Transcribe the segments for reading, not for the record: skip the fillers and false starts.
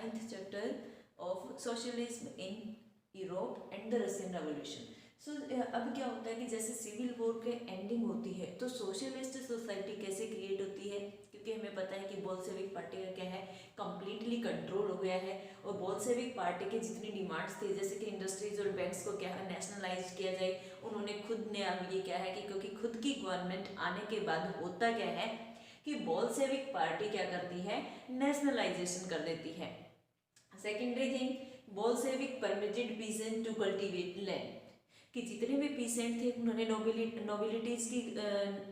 9th chapter of socialism in Europe and the Russian revolution. So अब क्या होता है कि जैसे सिविल वॉर के एंडिंग होती है तो सोशलिस्ट सोसाइटी कैसे क्रिएट होती है, क्योंकि हमें पता है कि बोल्शेविक पार्टी का क्या है, कंप्लीटली कंट्रोल हो गया है। और बोल्शेविक पार्टी के जितनी डिमांड्स थे जैसे कि इंडस्ट्रीज और बैंक्स को क्या है नेशनलाइज किया जाए, उन्होंने खुद ने अब ये क्या है कि क्योंकि खुद की गवर्नमेंट आने के बाद होता क्या है कि बोल्शेविक पार्टी क्या करती है, नेशनलाइजेशन कर देती है। Secondary thing, Bolshevik permitted peasant to cultivate land, कि जितने भी पीसेंट थे उन्होंने नोबिलिटीज की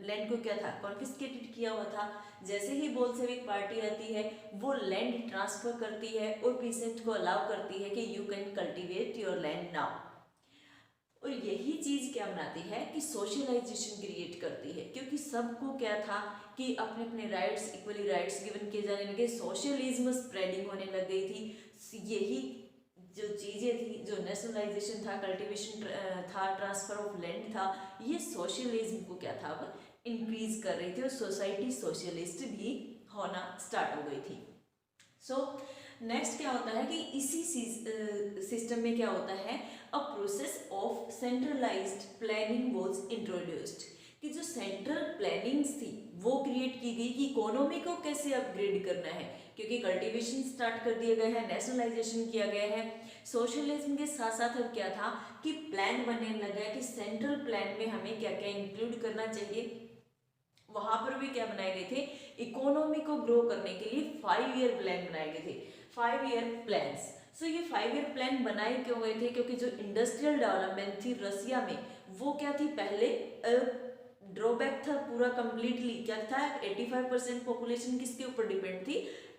लैंड को क्या था, कॉन्फिस्केटेड किया हुआ था। जैसे ही बोल्शेविक पार्टी आती है वो लैंड ट्रांसफर करती है और पीसेंट को अलाउ करती है कि you can cultivate your land now. और यही चीज क्या बनाती है कि सोशलाइजेशन क्रिएट करती है, क्योंकि सबको क्या था कि अपने अपने राइट्स, इक्वली राइट्स गिवन किए जाने लगे, सोशलिज्म स्प्रेडिंग होने लग गई थी। यही जो चीज़ें थी, जो नेशनलाइजेशन था, कल्टीवेशन था, ट्रांसफर ऑफ लैंड था, ये सोशलिज्म को क्या था अब इंक्रीज कर रही थी और सोसाइटी सोशलिस्ट भी होना स्टार्ट हो गई थी। सो नेक्स्ट क्या होता है कि इसी सिस्टम में क्या होता है, a process of centralised planning was introduced, कि जो सेंट्रल प्लानिंग्स थी वो क्रिएट की गई कि इकोनॉमी को कैसे अपग्रेड करना है, क्योंकि कल्टीवेशन स्टार्ट कर दिया गया है, नेशनलाइजेशन किया गया है। सोशलिज्म के साथ साथ अब क्या था कि प्लान बनने लगा कि सेंट्रल प्लान में हमें क्या क्या इंक्लूड करना चाहिए। वहां पर भी क्या बनाए गए थे, इकोनॉमी को ग्रो करने के लिए 5 ईयर प्लान बनाए गए थे, 5 ईयर प्लान्स। सो ये 5 ईयर प्लान बनाए क्यों गए थे, क्योंकि जो इंडस्ट्रियल डेवलपमेंट थी रसिया में वो क्या थी, पहले ड्रॉबैक था पूरा कंप्लीटली, क्या था 85% पॉपुलेशन किसके ऊपर डिपेंड थी,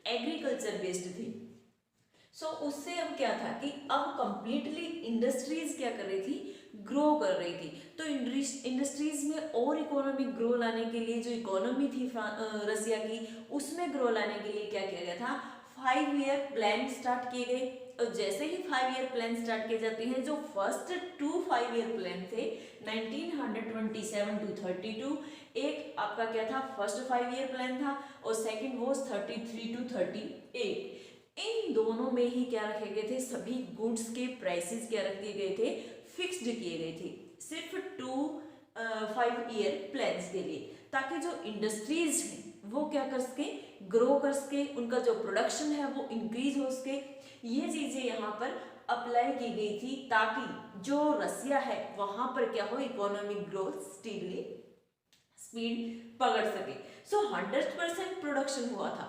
एग्रीकल्चर बेस्ड थी। सो उससे अब क्या था कि अब कंप्लीटली इंडस्ट्रीज क्या कर रही थी, ग्रो कर रही थी। तो इंडस्ट्रीज में और इकोनॉमिक ग्रो लाने के लिए जो इकोनॉमी थी रसिया की, उसमें ग्रो लाने के लिए क्या किया गया था, 5 ईयर प्लान स्टार्ट किए गए। और जैसे ही 5 ईयर प्लान स्टार्ट किए जाते हैं, जो फर्स्ट 5 ईयर प्लान थे 1927 to 32, एक आपका क्या था, फर्स्ट 5 ईयर प्लान था और सेकंड वो 33 to 38। इन दोनों में ही क्या रखे गए थे, सभी गुड्स के प्राइसेस क्या रख दिए गए थे, फिक्स्ड किए गए थे, सिर्फ 5 ईयर प्लान्स के लिए, ताकि जो इंडस्ट्रीज हैं वो क्या कर सके, ग्रो कर सके, उनका जो प्रोडक्शन है वो इंक्रीज हो सके। ये चीजें यहाँ पर अप्लाई की गई थी ताकि जो रसिया है वहां पर क्या हो, इकोनॉमिक ग्रोथ स्टीडली स्पीड पकड़ सके। सो 100% प्रोडक्शन हुआ था,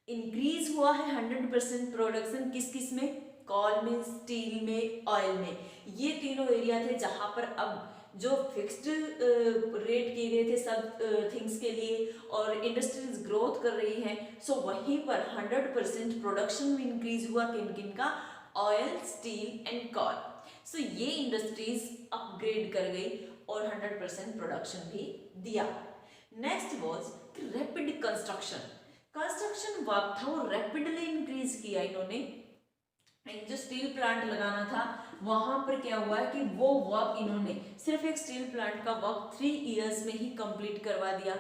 इंक्रीज हुआ है 100% प्रोडक्शन किस किस में, कोल में, स्टील में, ऑयल में। ये तीनों एरिया थे जहां पर अब जो फिक्स्ड रेट किए गए थे सब थिंग्स के लिए और इंडस्ट्रीज ग्रोथ कर रही हैं। सो वहीं पर 100% प्रोडक्शन भी इंक्रीज हुआ, किन किन का, ऑयल, स्टील एंड कोल। सो ये इंडस्ट्रीज अपग्रेड कर गई और 100% प्रोडक्शन भी दिया। Next was rapid construction work था वो रैपिडली इंक्रीज किया इन्होंने। जो स्टील प्लांट लगाना था वहां पर क्या हुआ है कि वो वर्क इन्होंने सिर्फ एक स्टील प्लांट का वर्क 3 इयर्स में ही कंप्लीट करवा दिया।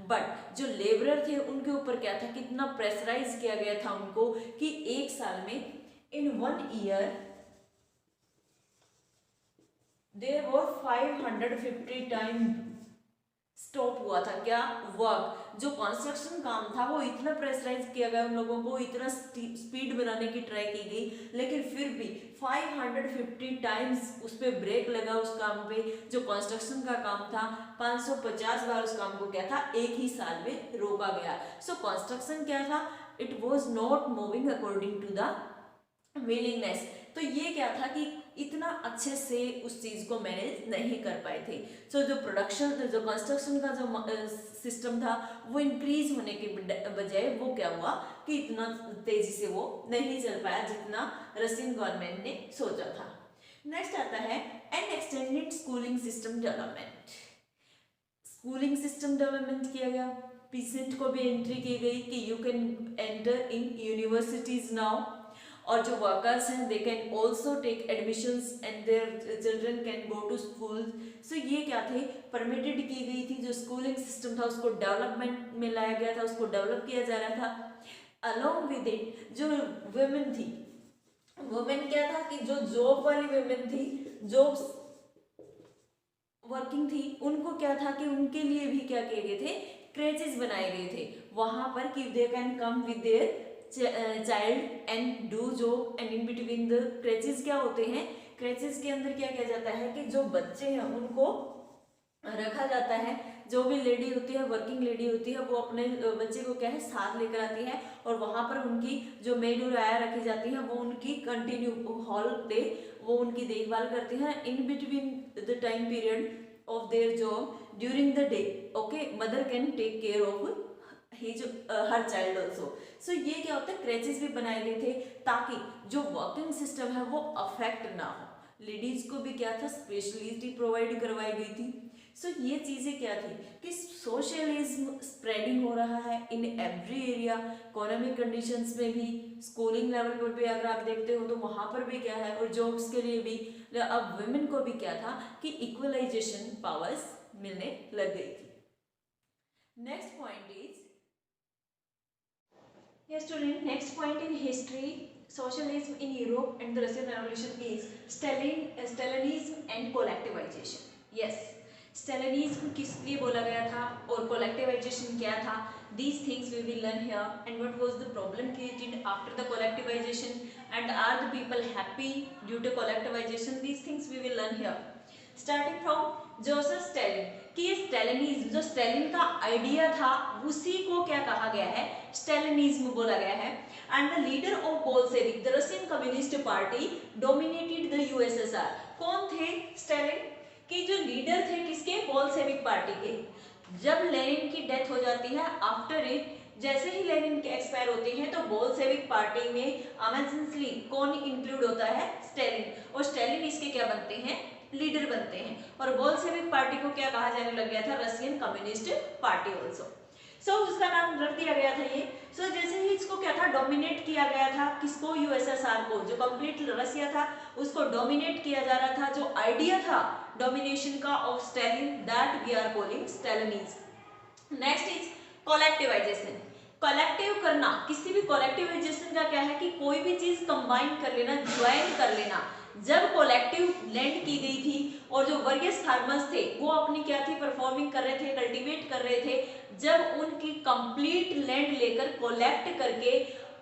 बट जो लेबरर थे उनके ऊपर क्या था, कितना प्रेशराइज किया गया था उनको कि एक साल में, in 1 year there were 550 time stop हुआ था क्या, वर्क। जो कंस्ट्रक्शन काम था वो इतना प्रेशराइज किया गया उन लोगों को, इतना स्पीड बनाने की ट्राई की गई, लेकिन फिर भी 550 टाइम्स उस पर ब्रेक लगा उस काम पे। जो कंस्ट्रक्शन का काम था 550 बार उस काम को क्या था, एक ही साल में रोका गया। सो कंस्ट्रक्शन क्या था, it was not moving according to the willingness. तो ये क्या था कि इतना अच्छे से उस चीज को मैनेज नहीं कर पाए थे। सो जो प्रोडक्शन, जो कंस्ट्रक्शन का जो सिस्टम था वो इंक्रीज होने के बजाय वो क्या हुआ कि इतना तेजी से वो नहीं चल पाया जितना रशियन गवर्नमेंट ने सोचा था। नेक्स्ट आता है an extended schooling system development. Schooling system development किया गया, पीसेंट को भी एंट्री की गई कि you can enter in universities now, और जो वर्कर्स हैं they can also take admissions and their children can go to school. So ये क्या थे, परमिटेड की गई थी। जो स्कूलिंग सिस्टम था उसको डेवलपमेंट में लाया गया था, उसको डेवलप किया जा रहा था। अलोंग विद इट जो वुमेन थी, वुमेन क्या था कि जो जॉब वाली वुमेन थी, जॉब्स वर्किंग थी, उनको क्या था कि उनके लिए भी क्या किए गए थे, क्रेचेस बनाए गए थे वहां पर कि they can come with their child and do job, and in between the creches क्या होते हैं, क्रेचेस के अंदर क्या किया जाता है कि जो बच्चे हैं उनको रखा जाता है, जो भी लेडी होती है, वर्किंग लेडी होती है, वो अपने बच्चे को क्या है साथ लेकर आती है और वहां पर उनकी जो मेड और आया रखी जाती है वो उनकी कंटिन्यू होल डे वो उनकी देखभाल करती हैं in between the time period of their job during the day. Okay, mother can take care of his her child also. So ये क्या होता है, क्रेचेस भी बनाए गए थे ताकि जो वर्किंग सिस्टम है वो अफेक्ट ना हो। लेडीज को भी क्या था, स्पेशलिटी प्रोवाइड करवाई गई थी। सो ये चीजें क्या थी कि सोशलिज्म स्प्रेडिंग हो रहा है in every area, economic conditions में भी, स्कूलिंग लेवल पर भी अगर आप देखते हो तो वहां पर भी क्या है, और जॉब्स के लिए भी अब वुमेन को भी क्या था कि इक्वलाइजेशन पावर्स मिलने लग गई थी। Next point is, yes student, next point in history socialism in Europe and the Russian Revolution is Stalinism and collectivization. yes, स्टेलिनिज्म किस लिए बोला गया था और कोलेक्टिवाइजेशन क्या था, these things we will learn here, and what was the problem created after the collectivization, and are the people happy due to collectivization, these things we will learn here. Starting from Joseph Stalin, कि ये स्टेलिनिज्म जो Stalin का idea था उसी को क्या कहा गया है, स्टेलिनिज्म बोला गया है। And the leader of Bolshevik the Russian communist party dominated the USSR. कौन थे स्टेलिन के जो लीडर थे, किसके, बोल्शेविक पार्टी के। जब लेनिन की डेथ हो जाती है, आफ्टर इट जैसे ही लेनिन के एक्सपायर होते हैं तो बोल्शेविक पार्टी में इमरजेंसली कौन इंक्लूड होता है, स्टेलिन, और स्टेलिन इसके क्या बनते हैं, लीडर बनते हैं। और बोल्शेविक पार्टी को क्या कहा जाने लग गया था, रशियन कम्युनिस्ट पार्टी ऑल्सो। सो उसका नाम रख दिया गया था ये। सो जैसे ही इसको क्या था, डोमिनेट किया गया था, किसको, यूएसएसआर को, जो कंप्लीट रशिया था उसको डोमिनेट किया जा रहा था। जो आइडिया था डोमिनेशन का of Stalin, that we are calling Stalinism. Next is collectivisation. Collective करना, किसी भी कोलेक्टिवाइजेशन का क्या है कि कोई भी चीज कंबाइन कर लेना, ज्वाइन कर लेना। जब कोलेक्टिव लैंड की गई थी और जो वर्गीस फार्मर्स थे वो अपनी क्या थी, परफॉर्मिंग कर रहे थे, कल्टीवेट कर रहे थे, जब उनकी कंप्लीट लैंड लेकर कोलेक्ट करके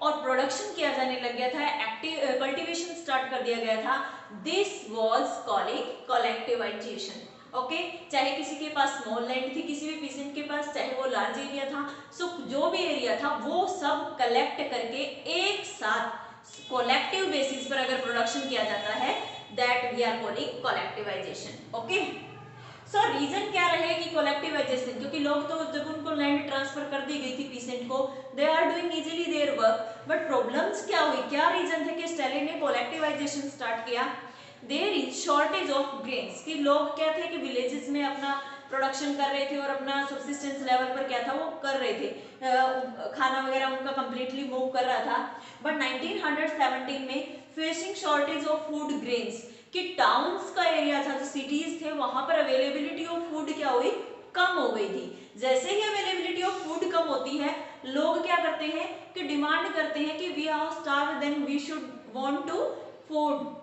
और प्रोडक्शन किया जाने लग गया था, एक्टिव कल्टीवेशन स्टार्ट कर दिया गया था, this was calling collectivisation. Okay, चाहे किसी के पास स्मॉल लैंड थी, किसी भी पीसेंट के पास, चाहे वो लार्ज एरिया था, सो जो भी एरिया था वो सब कलेक्ट करके एक साथ कोलेक्टिव बेसिस पर अगर प्रोडक्शन किया जाता है, that we are calling collectivisation. Okay, so reason क्या रहे कि कोलेक्टिवाइजेशन, क्योंकि लोग तो जब उनको लैंड ट्रांसफर कर दी गई थी पीसेंट को, they are doing easily their work, but problems क्या हुई, क्या रीजन थे कि स्टेलिन ने कोलेक्टिवाइजेशन स्टार्ट किया। There is shortage of grains, कि लोग क्या थे कि विलेजेस में अपना प्रोडक्शन कर रहे थे और अपना सबसिस्टेंस लेवल पर क्या था वो कर रहे थे, खाना वगैरह उनका कंप्लीटली मूव कर रहा था। बट 1917 में facing shortage of food grains, कि टाउन्स का एरिया था, जो सिटीज थे, वहां पर अवेलेबिलिटी ऑफ फूड क्या हुई, कम हो गई थी। जैसे ही अवेलेबिलिटी ऑफ फूड कम होती है, लोग क्या करते हैं कि डिमांड करते हैं कि we are starve, then we should want to food.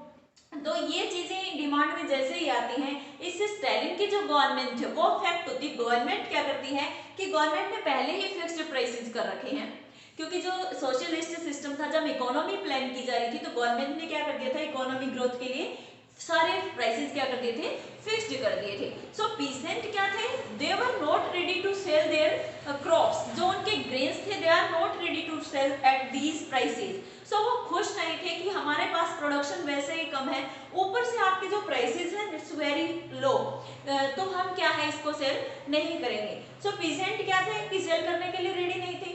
तो ये चीजें डिमांड में जैसे ही आती हैं, इससे स्टेलिन की जो गवर्नमेंट है वो अफेक्ट होती है। गवर्नमेंट क्या करती है कि गवर्नमेंट ने पहले ही फिक्स्ड प्राइसेस कर रखे हैं, क्योंकि जो सोशलिस्ट सिस्टम था, जब इकोनॉमी प्लान की जा रही थी तो गवर्नमेंट ने क्या कर दिया था, इकोनॉमिक ग्रोथ के लिए सारे प्राइसेस क्या कर दिए थे, फिक्स्ड कर दिए थे। सो पीसेंट क्या थे, they were not ready to sell their crops, जो उनके ग्रेन्स थे, they are not ready to sell at these prices. So वो खुश नहीं थे कि हमारे पास प्रोडक्शन वैसे ही कम है, ऊपर से आपके जो प्राइसेस हैं इट्स वेरी लो, तो हम क्या है इसको सेल नहीं करेंगे। सो पीसेंट क्या थे कि सेल करने के लिए रेडी नहीं थे।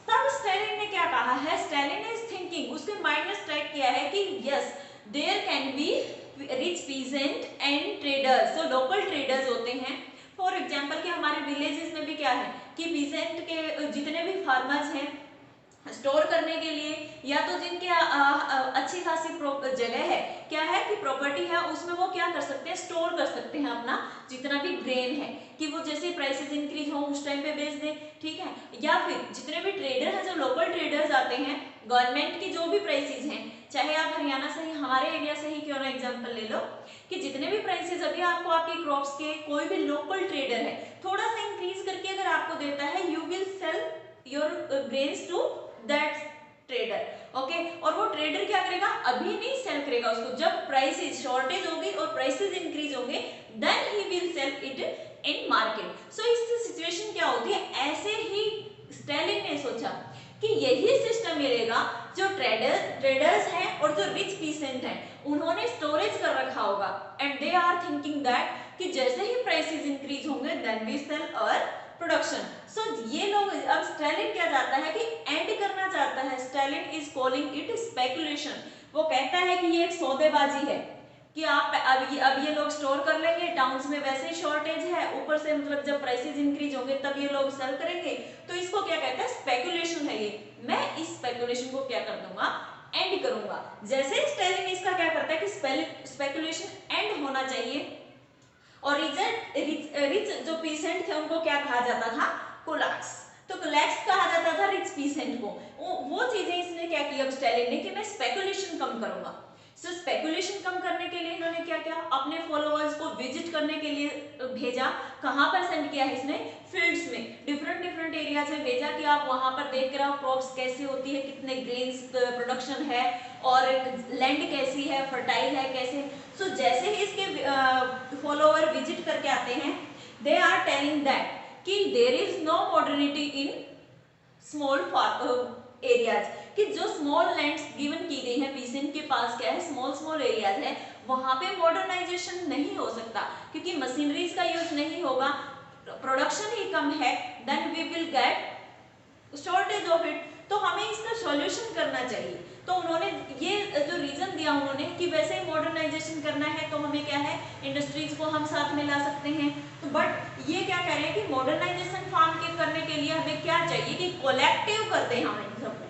तब स्टेलिन ने क्या कहा है, स्टेलिन इज थिंकिंग, उसके माइंड में स्ट्राइक किया है कि yes there can be rich peasant and traders, जो लोकल ट्रेडर्स होते हैं। फॉर एग्जाम्पल कि हमारे विलेजेस में भी क्या है कि पीसेंट के जितने भी फार्मर्स हैं स्टोर करने के लिए, या तो जिनके अच्छी खासी जगह है, क्या है कि प्रॉपर्टी है, उसमें वो क्या कर सकते हैं, स्टोर कर सकते हैं अपना जितना भी ग्रेन है, कि वो जैसे प्राइसेस इंक्रीज हो उस टाइम पे बेच दें, ठीक है। या फिर जितने भी ट्रेडर हैं, जो लोकल ट्रेडर्स आते हैं, गवर्नमेंट की जो भी प्राइसेस हैं, चाहे आप हरियाणा से ही, हमारे एरिया से ही क्यों ना एग्जाम्पल ले लो, कि जितने भी प्राइसेस अभी आपको आपकी क्रॉप्स के कोई भी लोकल ट्रेडर है थोड़ा सा इंक्रीज करके अगर आपको देता है, you will sell your grains to that trader, okay. और वो ट्रेडर क्या करेगा, अभी नहीं सेल करेगा उसको, जब प्राइसेस शॉर्टेज होगी और प्राइसेस इंक्रीज होंगे, then he will sell it in market. So इससे सिचुएशन क्या होती है, ऐसे ही स्टैलिन ने सोचा कि यही सिस्टम मिलेगा, जो ट्रेडर्स हैं और जो रिच पीसेंट हैं उन्होंने स्टोरेज कर रखा होगा, and they are thinking that कि जैसे ही प्राइसेस इंक्रीज होंगे then we sell our production. So ये लोग, अब स्टैलिन क्या चाहता है कि एंड करना चाहता है, Stalin is calling it speculation. वो कहता है कि ये एक सौदेबाजी है, कि आप अब ये लोग स्टोर कर लेंगे, टाउन्स में वैसे ही शॉर्टेज है, ऊपर से मतलब जब प्राइसेस इंक्रीज होंगे तब ये लोग सेल करेंगे, तो इसको क्या कहते हैं, स्पेकुलेशन है ये। मैं इस स्पेकुलेशन को क्या कर दूंगा, एंड करूंगा। जैसे स्टैलिन इसका क्या करता है कि स्पेकुलेशन एंड होना चाहिए, और रिच जो पीसेंट थे उनको क्या कहा जाता था, कोलैप्स। तो कोलैप्स कहा जाता था रिच पीसेंट को। वो चीजें इसने क्या किया स्टैलिन ने, कि मैं स्पेकुलेशन कम करूंगा। सो स्पेकुलेशन कम करने के लिए इन्होंने क्या किया, अपने फॉलोअर्स को विजिट करने के लिए भेजा। कहां पर सेंड किया है इसने, फील्ड्स में, डिफरेंट एरियाज में भेजा, कि आप वहां पर देख कर आओ क्रॉप्स कैसे होती है, कितने ग्रेन्स प्रोडक्शन है, और लैंड कैसी है, फर्टाइल है कैसे। सो जैसे ही इसके फॉलोअर विजिट करके आते हैं, दे आर टेलिंग दैट कि there is no modernity in small areas, कि जो स्मॉल लैंड्स गिवन की गई है, पीसेंट के पास क्या है, स्मॉल एरियाज है, वहां पे मॉडर्नाइजेशन नहीं हो सकता, क्योंकि मशीनरीज का यूज नहीं होगा, प्रोडक्शन ही कम है, then we will get shortage of it. तो हमें इसका सॉल्यूशन करना चाहिए। तो उन्होंने ये जो रीजन दिया उन्होंने, कि वैसे ही मॉडर्नाइजेशन करना है तो हमें क्या है, इंडस्ट्रीज को हम साथ में ला सकते हैं। तो बट ये क्या कह रहे हैं कि मॉडर्नाइजेशन फार्म के करने के लिए हमें क्या चाहिए, कि कलेक्टिव करते हैं हम इन सबको,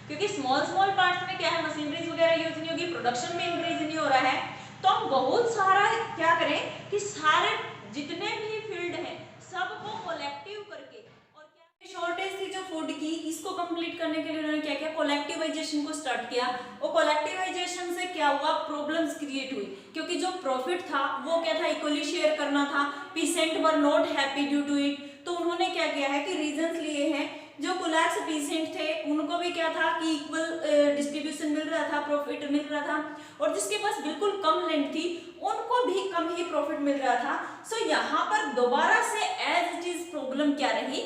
क्योंकि स्मॉल पार्ट्स में क्या है, मशीनरीज वगैरह यूज नहीं होगी, प्रोडक्शन में इंक्रीज नहीं हो रहा है, तो हम बहुत सारा क्या करें, कि सारे जितने भी फील्ड हैं सबको कलेक्टिव करके, और क्या शॉर्टेज थी जो फूड की, इसको कंप्लीट करने के लिए उन्होंने क्या किया, कलेक्टिवाइजेशन को स्टार्ट किया। और कलेक्टिवाइजेशन से क्या हुआ, प्रॉब्लम्स क्रिएट हुई, क्योंकि जो प्रॉफिट था वो क्या था, इक्वली शेयर करना था, peasant were not happy due to it. तो उन्होंने क्या किया है कि रीजंस लिए हैं, जो कोलैप्स पीसेंट थे उनको भी क्या था कि इक्वल डिस्ट्रीब्यूशन मिल रहा था, प्रॉफिट मिल रहा था, और जिसके पास बिल्कुल कम लैंड थी उनको भी कम ही प्रॉफिट मिल रहा था। सो यहाँ पर दोबारा से एज इट इज प्रॉब्लम क्या रही,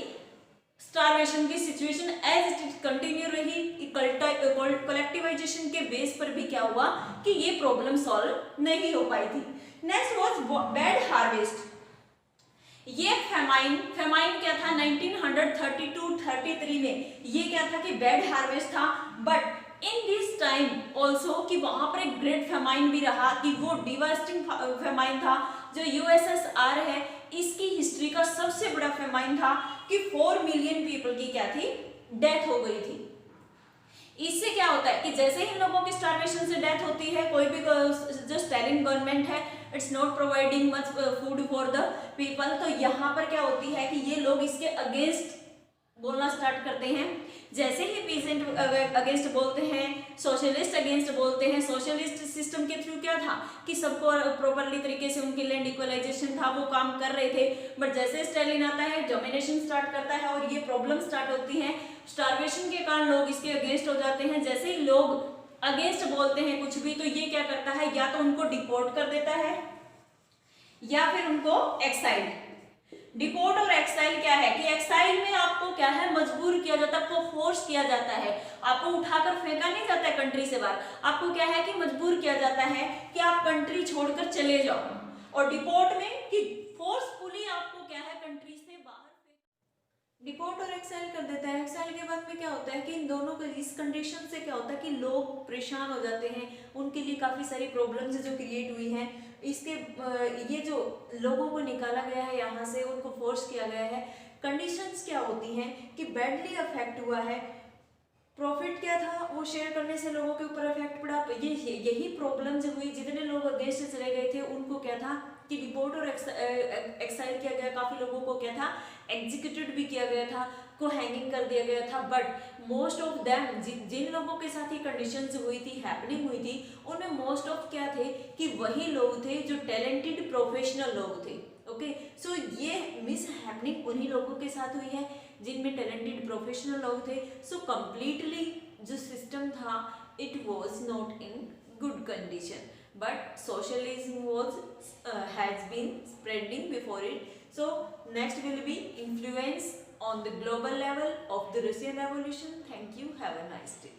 स्टारवेशन की situation as it is continue रही। कलेक्टिवाइजेशन के बेस पर भी क्या हुआ कि ये प्रॉब्लम सॉल्व नहीं हो पाई थी। Next was bad harvest. ये फेमाइन क्या था 1932-33 में, ये क्या था कि बैड हार्वेस्ट था। But in this time also कि वहां पर एक ग्रेट फेमाइन भी रहा, कि वो डिवास्टिंग फेमाइन था, जो यूएसएसआर है इसकी हिस्ट्री का सबसे बड़ा फेमाइन था, कि 4 मिलियन पीपल की क्या थी, डेथ हो गई थी। इससे क्या होता है कि जैसे ही लोगों की स्टार्वेशन से डेथ होती है, कोई भी जो स्टैलिन गवर्नमेंट है it's not providing much food for the people, तो यहाँ पर क्या होती है कि ये लोग इसके अगेंस्ट बोलना स्टार्ट करते हैं। जैसे ही पीसेंट अगेंस्ट बोलते हैं, सोशलिस्ट अगेंस्ट बोलते हैं। सोशलिस्ट सिस्टम के थ्रू क्या था कि सबको प्रॉपरली तरीके से उनकी लैंड इक्वलाइजेशन था, वो काम कर रहे थे। बट जैसे स्टैलिन आता है, डोमिनेशन स्टार्ट करता है और ये प्रॉब्लम स्टार्ट होती है, स्टारवेशन के कारण लोग इसके अगेंस्ट हो जाते हैं। जैसे ही लोग अगेंस्ट बोलते हैं कुछ भी, तो ये क्या करता है, या तो उनको डिपोर्ट कर देता है या फिर उनको एक्साइल। डिपोर्ट और एक्साइल क्या है कि एक्साइल में आपको क्या है, मजबूर किया जाता है, आपको फोर्स किया जाता है, आपको उठाकर फेंका नहीं जाता है कंट्री से बाहर, आपको क्या है कि मजबूर किया जाता है कि आप कंट्री छोड़कर चले जाओ। और डिपोर्ट में कि फोर्सफुली आपको क्या है कंट्री से बाहर डिपोर्ट और एक्साइल कर देता है। एक्साइल के बाद में क्या होता है कि इन दोनों को, इस कंडीशन से क्या होता है कि लोग परेशान हो जाते हैं, उनके लिए काफ़ी सारी प्रॉब्लम्स जो क्रिएट हुई हैं। इसके ये जो लोगों को निकाला गया है यहाँ से, उनको फोर्स किया गया है, कंडीशंस क्या होती हैं कि बैडली अफेक्ट हुआ है प्रॉफिट क्या था, वो शेयर करने से लोगों के ऊपर इफेक्ट पड़ा। यही प्रॉब्लम जो हुई, जितने लोग अगेंस्ट चले गए थे उनको क्या था कि डिपोर्ट और एक्साइल किया गया, काफी लोगों को क्या था एग्जीक्यूटेड भी किया गया था, को हैंगिंग कर दिया गया था। बट मोस्ट ऑफ देम, जिन लोगों के साथ ये कंडीशंस हुई थी, हैपनिंग हुई थी, उनमें मोस्ट ऑफ क्या थे कि वही लोग थे जो टैलेंटेड प्रोफेशनल लोग थे। ओके, सो ये मिस हैपनिंग उन्हीं लोगों के साथ हुई है जिनमें टैलेंटेड प्रोफेशनल लोग थे। सो कंप्लीटली जो सिस्टम था it was not in good condition, but socialism was has been spreading before it. So next will be influence on the global level of the Russian Revolution. Thank you. Have a nice day.